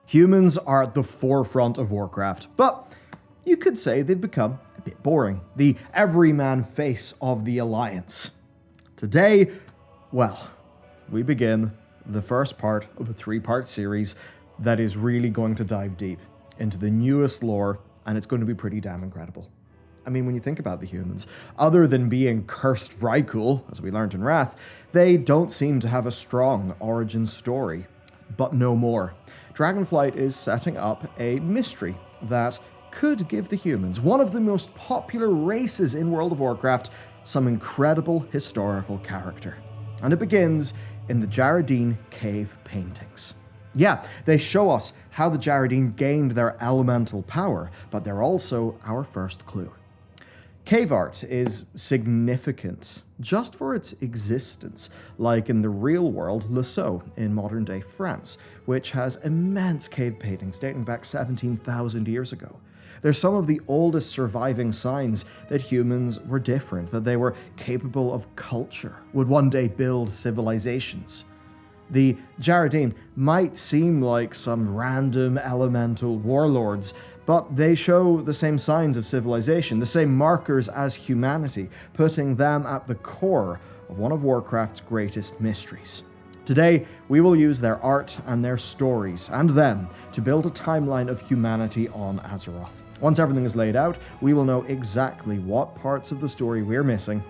Humans are at the forefront of Warcraft, but you could say they've become a bit boring. The everyman face of the Alliance. Today, well, we begin the first part of a 3-part series that is really going to dive deep into the newest lore, and it's going to be pretty damn incredible. I mean, when you think about the humans, other than being cursed Vrykul, as we learned in Wrath, they don't seem to have a strong origin story. But no more. Dragonflight is setting up a mystery that could give the humans, one of the most popular races in World of Warcraft, some incredible historical character. And it begins in the Jarradine cave paintings. Yeah, they show us how the Jarradine gained their elemental power, but they're also our first clue. Cave art is significant just for its existence, like in the real world Le Sceau in modern-day France, which has immense cave paintings dating back 17,000 years ago. They're some of the oldest surviving signs that humans were different, that they were capable of culture, would one day build civilizations. The Jarradine might seem like some random elemental warlords, but they show the same signs of civilization, the same markers as humanity, putting them at the core of one of Warcraft's greatest mysteries. Today, we will use their art and their stories, and them, to build a timeline of humanity on Azeroth. Once everything is laid out, we will know exactly what parts of the story we're missing.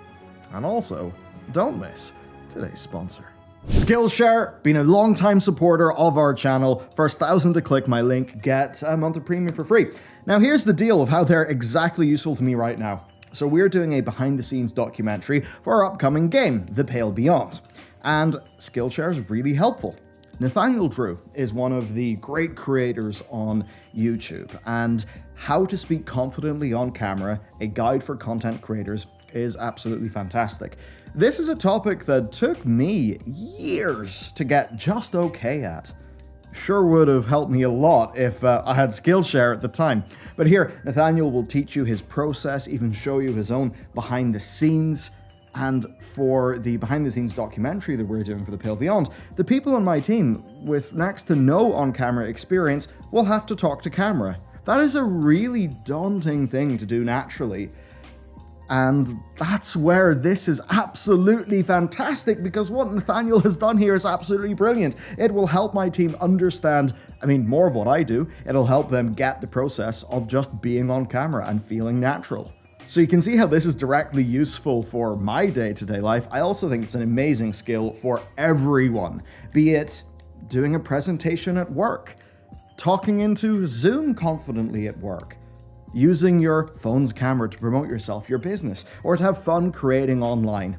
And also, don't miss today's sponsor. Skillshare, been a long-time supporter of our channel. First 1,000 to click my link, get a month of premium for free. Now here's the deal of how they're exactly useful to me right now. So we're doing a behind-the-scenes documentary for our upcoming game, The Pale Beyond. And Skillshare is really helpful. Nathaniel Drew is one of the great creators on YouTube, and How to Speak Confidently on Camera, a guide for content creators, is absolutely fantastic. This is a topic that took me years to get just okay at. Sure would have helped me a lot if I had Skillshare at the time. But here, Nathaniel will teach you his process, even show you his own behind the scenes. And for the behind-the-scenes documentary that we're doing for The Pale Beyond, the people on my team, with next to no on-camera experience, will have to talk to camera. That is a really daunting thing to do naturally. And that's where this is absolutely fantastic, because what Nathaniel has done here is absolutely brilliant. It will help my team understand, more of what I do. It'll help them get the process of just being on camera and feeling natural. So you can see how this is directly useful for my day-to-day life. I also think it's an amazing skill for everyone, be it doing a presentation at work, talking into Zoom confidently at work, using your phone's camera to promote yourself, your business, or to have fun creating online.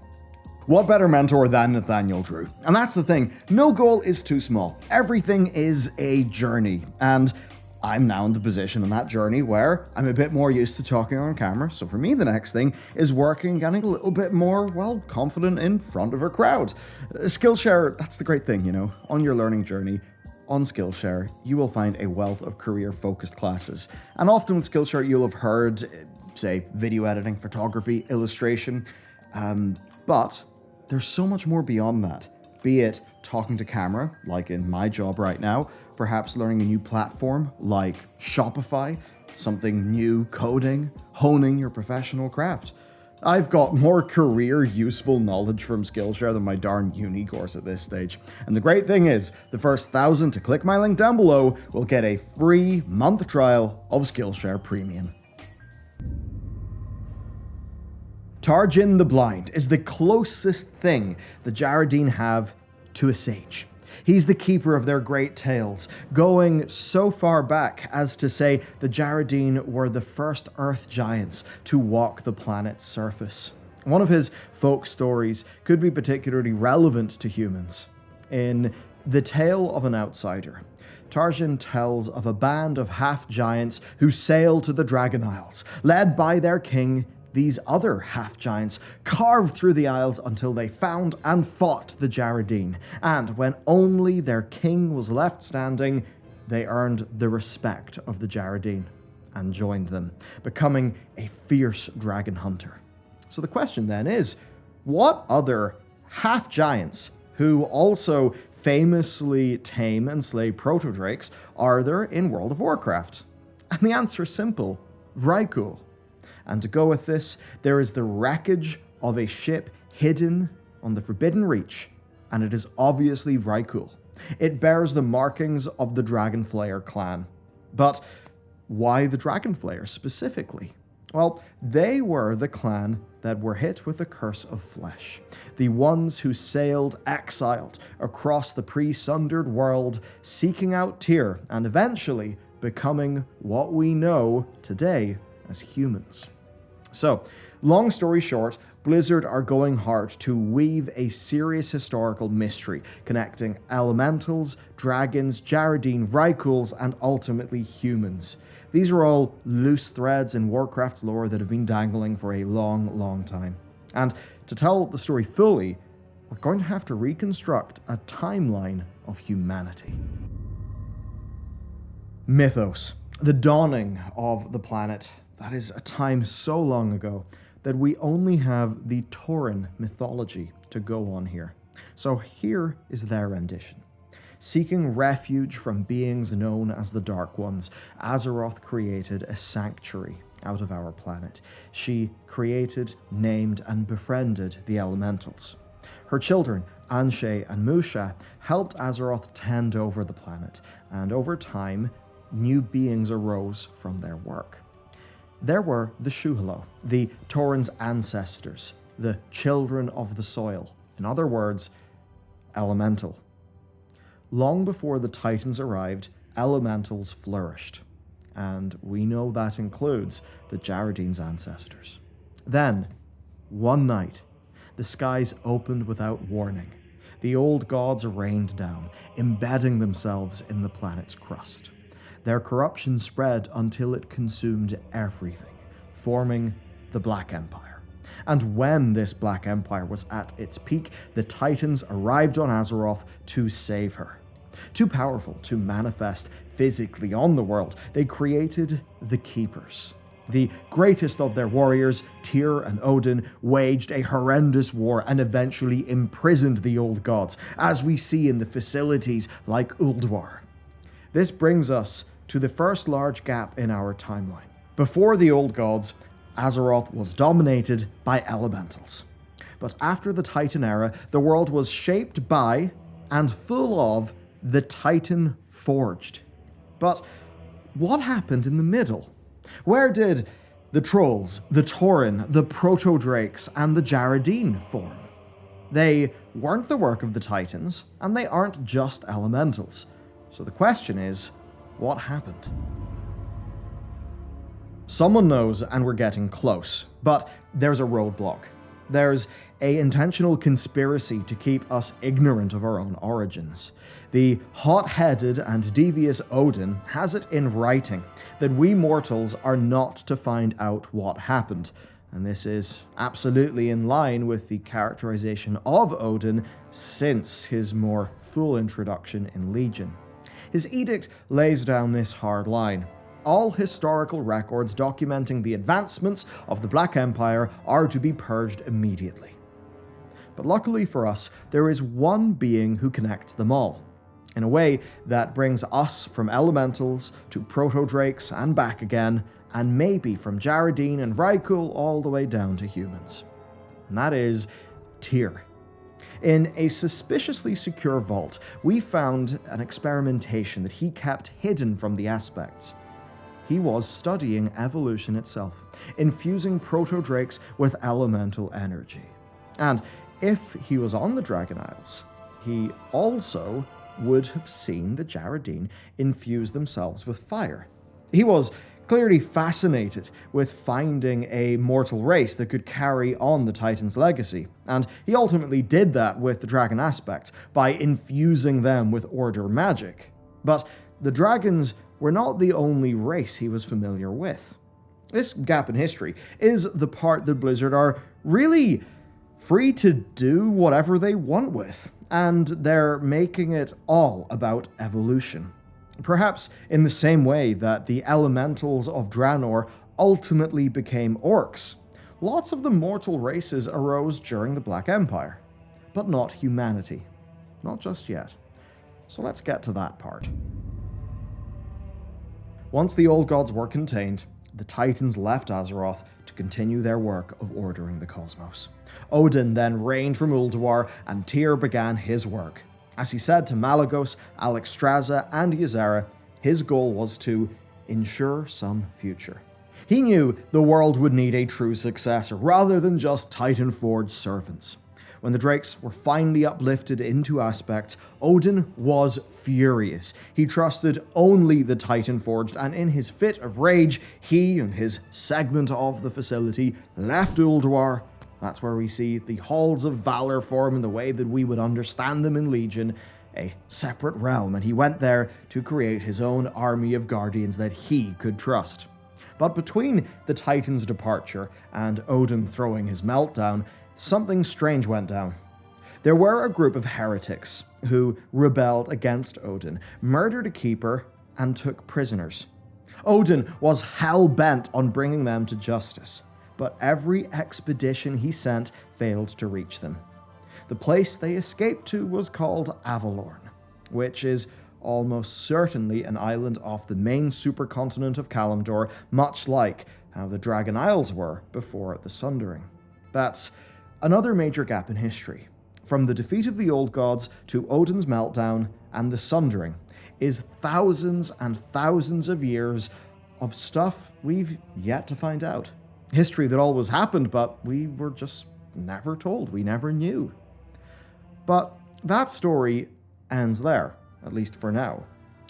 What better mentor than Nathaniel Drew? And that's the thing, no goal is too small. Everything is a journey, and I'm now in the position in that journey where I'm a bit more used to talking on camera, so for me the next thing is working, getting a little bit more, confident in front of a crowd. Skillshare, that's the great thing, on your learning journey. On Skillshare, you will find a wealth of career-focused classes. And often with Skillshare, you'll have heard, say, video editing, photography, illustration, but there's so much more beyond that. Be it talking to camera, like in my job right now, perhaps learning a new platform like Shopify, something new, coding, honing your professional craft. I've got more career useful knowledge from Skillshare than my darn uni course at this stage. And the great thing is, the first 1,000 to click my link down below will get a free month trial of Skillshare Premium. Tarzan the Blind is the closest thing the Jarradine have to a sage. He's the keeper of their great tales, going so far back as to say the Jarradine were the first earth giants to walk the planet's surface. One of his folk stories could be particularly relevant to humans. In The Tale of an Outsider, Tarzan tells of a band of half-giants who sail to the Dragon Isles, led by their king. These other half-giants carved through the isles until they found and fought the Jarradine, and when only their king was left standing, they earned the respect of the Jarradine and joined them, becoming a fierce dragon hunter. So the question then is, what other half-giants who also famously tame and slay proto-drakes are there in World of Warcraft? And the answer is simple: Vrykul. And to go with this, there is the wreckage of a ship hidden on the Forbidden Reach, and it is obviously Vrykul. It bears the markings of the Dragonflayer clan. But why the Dragonflayers specifically? Well, they were the clan that were hit with the curse of flesh. The ones who sailed exiled across the pre-sundered world, seeking out Tyr, and eventually becoming what we know today as humans. So, long story short, Blizzard are going hard to weave a serious historical mystery connecting elementals, dragons, Jarradine, Vrykuls, and ultimately humans. These are all loose threads in Warcraft's lore that have been dangling for a long, long time. And to tell the story fully, we're going to have to reconstruct a timeline of humanity. Mythos, the dawning of the planet. That is a time so long ago that we only have the Tauren mythology to go on here. So here is their rendition. Seeking refuge from beings known as the Dark Ones, Azeroth created a sanctuary out of our planet. She created, named, and befriended the elementals. Her children, Anshe and Musha, helped Azeroth tend over the planet, and over time, new beings arose from their work. There were the Shuhalo, the Tauren's ancestors, the children of the soil. In other words, elemental. Long before the Titans arrived, elementals flourished. And we know that includes the Jarradine's ancestors. Then, one night, the skies opened without warning. The old gods rained down, embedding themselves in the planet's crust. Their corruption spread until it consumed everything, forming the Black Empire. And when this Black Empire was at its peak, the Titans arrived on Azeroth to save her. Too powerful to manifest physically on the world, they created the Keepers. The greatest of their warriors, Tyr and Odin, waged a horrendous war and eventually imprisoned the old gods, as we see in the facilities like Ulduar. This brings us to the first large gap in our timeline. Before the old gods, Azeroth was dominated by elementals. But after the Titan era, the world was shaped by and full of the Titan Forged. But what happened in the middle? Where did the Trolls, the Tauren, the Proto-Drakes, and the Jarradine form? They weren't the work of the Titans, and they aren't just elementals. So the question is, what happened? Someone knows, and we're getting close, but there's a roadblock. There's an intentional conspiracy to keep us ignorant of our own origins. The hot-headed and devious Odin has it in writing that we mortals are not to find out what happened, and this is absolutely in line with the characterization of Odin since his more full introduction in Legion. His edict lays down this hard line. All historical records documenting the advancements of the Black Empire are to be purged immediately. But luckily for us, there is one being who connects them all, in a way that brings us from elementals to proto-drakes and back again, and maybe from Jarradine and Vrykul all the way down to humans. And that is Tyr. In a suspiciously secure vault, we found an experimentation that he kept hidden from the aspects. He was studying evolution itself, infusing proto-drakes with elemental energy. And if he was on the Dragon Isles, he also would have seen the Jarradine infuse themselves with fire. He was clearly fascinated with finding a mortal race that could carry on the Titan's legacy, and he ultimately did that with the dragon aspects by infusing them with Order magic. But the dragons were not the only race he was familiar with. This gap in history is the part that Blizzard are really free to do whatever they want with, and they're making it all about evolution. Perhaps in the same way that the elementals of Draenor ultimately became orcs, lots of the mortal races arose during the Black Empire. But not humanity. Not just yet. So let's get to that part. Once the old gods were contained, the Titans left Azeroth to continue their work of ordering the cosmos. Odin then reigned from Ulduar, and Tyr began his work. As he said to Malygos, Alexstrasza, and Ysera, his goal was to ensure some future. He knew the world would need a true successor, rather than just Titan-forged servants. When the Drakes were finally uplifted into aspects, Odin was furious. He trusted only the Titan-forged, and in his fit of rage, he and his segment of the facility left Ulduar. That's where we see the Halls of Valor form in the way that we would understand them in Legion, a separate realm, and he went there to create his own army of guardians that he could trust. But between the Titan's departure and Odin throwing his meltdown, something strange went down. There were a group of heretics who rebelled against Odin, murdered a keeper, and took prisoners. Odin was hell-bent on bringing them to justice, but every expedition he sent failed to reach them. The place they escaped to was called Avalorn, which is almost certainly an island off the main supercontinent of Kalimdor, much like how the Dragon Isles were before the Sundering. That's another major gap in history. From the defeat of the Old Gods to Odin's meltdown and the Sundering is thousands and thousands of years of stuff we've yet to find out. History that always happened, but we were just never told. We never knew. But that story ends there, at least for now.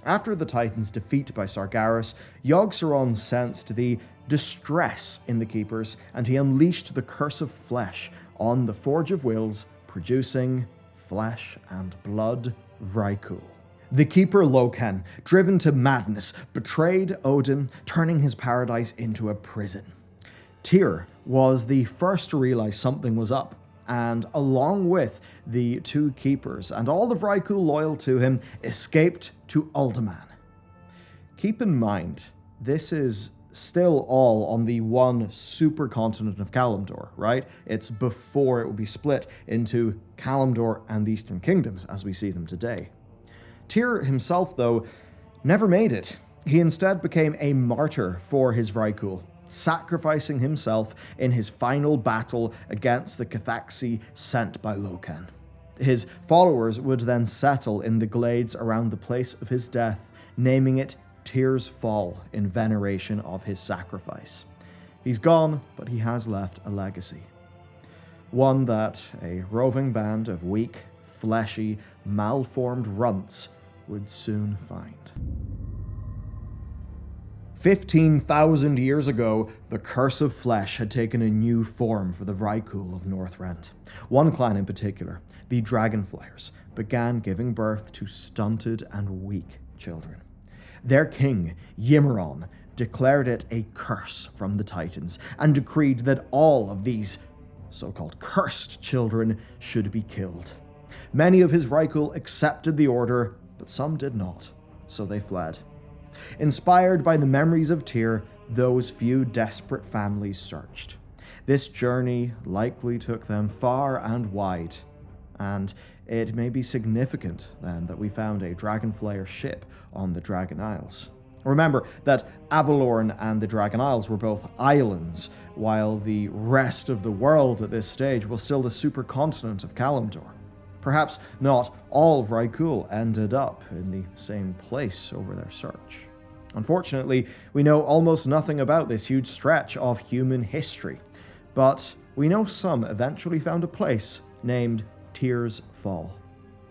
After the Titans' defeat by Sargeras, Yogg-Saron sensed the distress in the Keepers, and he unleashed the Curse of Flesh on the Forge of Wills, producing flesh and blood Vrykul. The Keeper Loken, driven to madness, betrayed Odin, turning his paradise into a prison. Tyr was the first to realize something was up, and along with the two Keepers and all the Vrykul loyal to him, escaped to Uldaman. Keep in mind, this is still all on the one supercontinent of Kalimdor, right? It's before it will be split into Kalimdor and the Eastern Kingdoms as we see them today. Tyr himself, though, never made it. He instead became a martyr for his Vrykul, sacrificing himself in his final battle against the Cathaxi sent by Loken. His followers would then settle in the glades around the place of his death, naming it Tearsfall in veneration of his sacrifice. He's gone, but he has left a legacy. One that a roving band of weak, fleshy, malformed runts would soon find. 15,000 years ago, the Curse of Flesh had taken a new form for the Vrykul of Northrend. One clan in particular, the Dragonflayers, began giving birth to stunted and weak children. Their king, Ymiron, declared it a curse from the Titans and decreed that all of these so-called cursed children should be killed. Many of his Vrykul accepted the order, but some did not, so they fled. Inspired by the memories of Tyr, those few desperate families searched. This journey likely took them far and wide, and it may be significant then that we found a Dragonflayer ship on the Dragon Isles. Remember that Avalorn and the Dragon Isles were both islands, while the rest of the world at this stage was still the supercontinent of Kalimdor. Perhaps not all Vrykul ended up in the same place over their search. Unfortunately, we know almost nothing about this huge stretch of human history, but we know some eventually found a place named Tearsfall.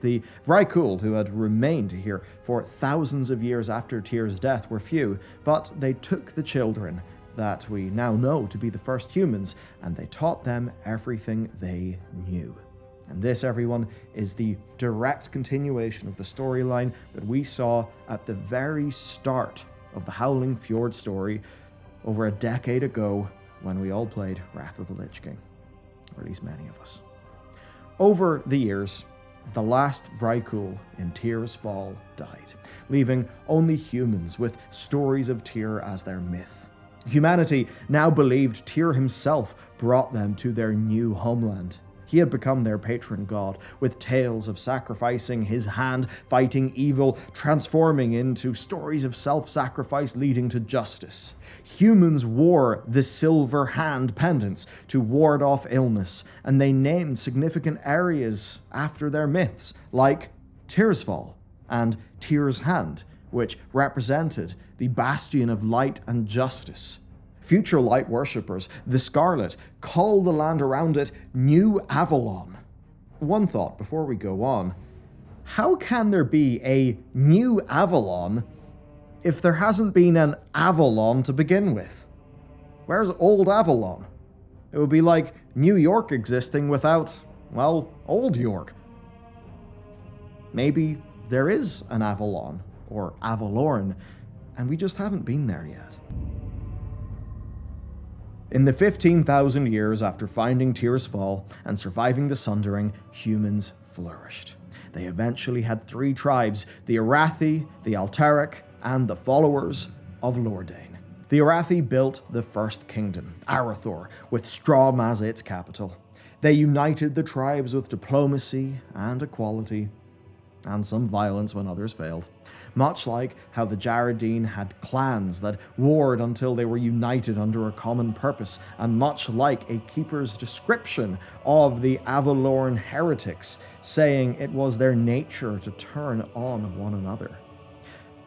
The Vrykul who had remained here for thousands of years after Tyr's death were few, but they took the children that we now know to be the first humans, and they taught them everything they knew. And this, everyone, is the direct continuation of the storyline that we saw at the very start of the Howling Fjord story over a decade ago when we all played Wrath of the Lich King, or at least many of us. Over the years, the last Vrykul in Tearsfall died, leaving only humans with stories of Tyr as their myth. Humanity now believed Tyr himself brought them to their new homeland, He had become their patron god, with tales of sacrificing his hand, fighting evil, transforming into stories of self-sacrifice leading to justice. Humans wore the silver hand pendants to ward off illness, and they named significant areas after their myths, like Tearsfall and Tyr's Hand, which represented the bastion of light and justice. Future light worshippers, the Scarlet, call the land around it New Avalon. One thought before we go on. How can there be a New Avalon if there hasn't been an Avalon to begin with? Where's Old Avalon? It would be like New York existing without, well, Old York. Maybe there is an Avalon, or Avalorn, and we just haven't been there yet. In the 15,000 years after finding Tearsfall and surviving the Sundering, humans flourished. They eventually had 3 tribes, the Arathi, the Alterac, and the followers of Lordain. The Arathi built the first kingdom, Arathor, with Strom as its capital. They united the tribes with diplomacy and equality, and some violence when others failed. Much like how the Jarradine had clans that warred until they were united under a common purpose, and much like a keeper's description of the Avalorn heretics, saying it was their nature to turn on one another.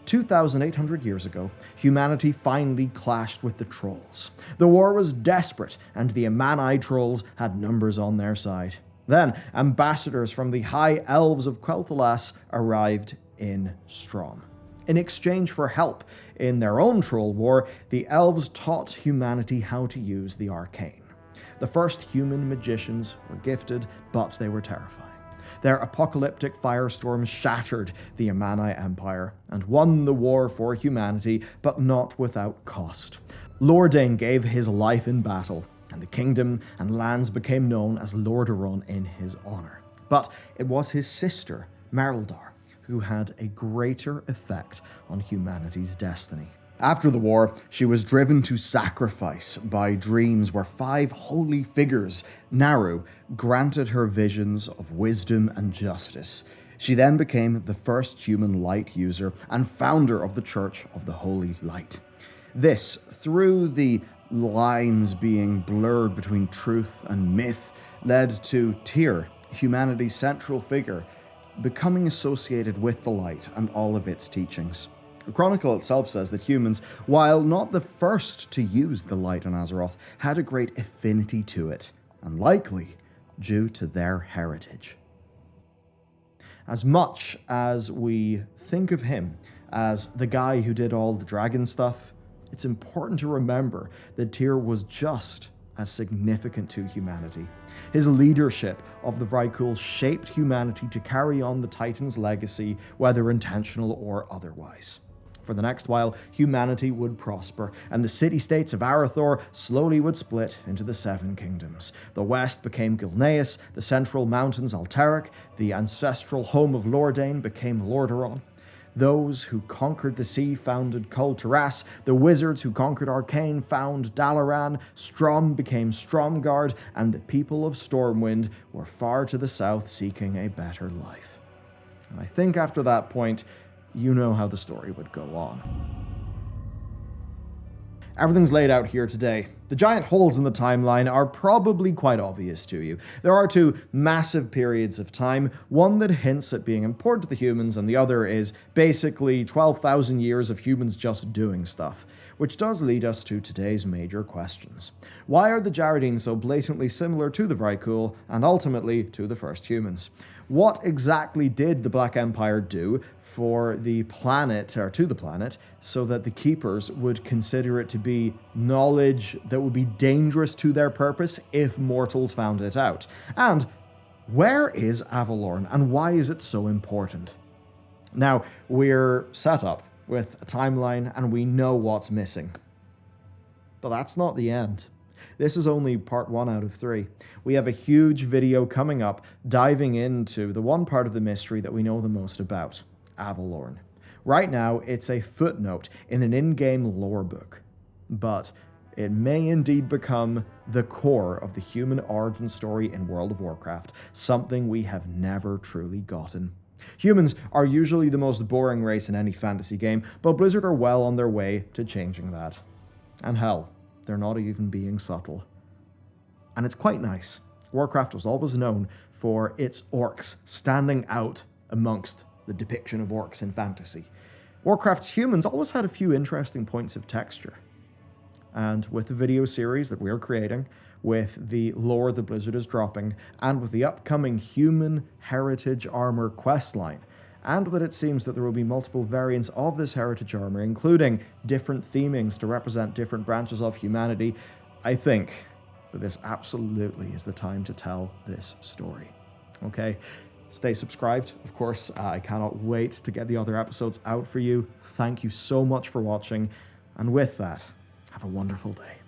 2,800 years ago, humanity finally clashed with the Trolls. The war was desperate, and the Amanai Trolls had numbers on their side. Then, ambassadors from the High Elves of Quel'Thalas arrived in Strom. In exchange for help in their own troll war, the elves taught humanity how to use the arcane. The first human magicians were gifted, but they were terrifying. Their apocalyptic firestorms shattered the Amanai Empire and won the war for humanity, but not without cost. Lordain gave his life in battle, and the kingdom and lands became known as Lordaeron in his honor. But it was his sister, Merildar, who had a greater effect on humanity's destiny. After the war, she was driven to sacrifice by dreams where 5 holy figures, Naru, granted her visions of wisdom and justice. She then became the first human light user and founder of the Church of the Holy Light. This, through the lines being blurred between truth and myth, led to Tyr, humanity's central figure, becoming associated with the light and all of its teachings. The Chronicle itself says that humans, while not the first to use the light on Azeroth, had a great affinity to it, and likely due to their heritage. As much as we think of him as the guy who did all the dragon stuff, it's important to remember that Tyr was just as significant to humanity. His leadership of the Vrykul shaped humanity to carry on the Titan's legacy, whether intentional or otherwise. For the next while, humanity would prosper, and the city-states of Arathor slowly would split into the 7 kingdoms. The west became Gilneas, the central mountains Alterac, the ancestral home of Lordain became Lordaeron. Those who conquered the sea founded Kul Tiras, the wizards who conquered Arcane found Dalaran, Strom became Stromgarde, and the people of Stormwind were far to the south seeking a better life. And I think after that point, you know how the story would go on. Everything's laid out here today. The giant holes in the timeline are probably quite obvious to you. There are 2 massive periods of time, one that hints at being important to the humans, and the other is basically 12,000 years of humans just doing stuff, which does lead us to today's major questions. Why are the Jarradine so blatantly similar to the Vrykul, and ultimately to the first humans? What exactly did the Black Empire do for the planet, or to the planet, so that the Keepers would consider it to be knowledge that would be dangerous to their purpose if mortals found it out? And where is Avalorn, and why is it so important? Now, we're set up with a timeline, and we know what's missing. But that's not the end. This is only part 1 out of 3. We have a huge video coming up diving into the one part of the mystery that we know the most about, Avalorn. Right now, it's a footnote in an in-game lore book, but it may indeed become the core of the human origin story in World of Warcraft, something we have never truly gotten. Humans are usually the most boring race in any fantasy game, but Blizzard are well on their way to changing that. And hell, they're not even being subtle. And it's quite nice. Warcraft was always known for its orcs standing out amongst the depiction of orcs in fantasy. Warcraft's humans always had a few interesting points of texture. And with the video series that we're creating, with the lore that Blizzard is dropping, and with the upcoming Human Heritage Armor questline, and that it seems that there will be multiple variants of this heritage armor, including different themings to represent different branches of humanity, I think that this absolutely is the time to tell this story. Okay? Stay subscribed, of course. I cannot wait to get the other episodes out for you. Thank you so much for watching, and with that, have a wonderful day.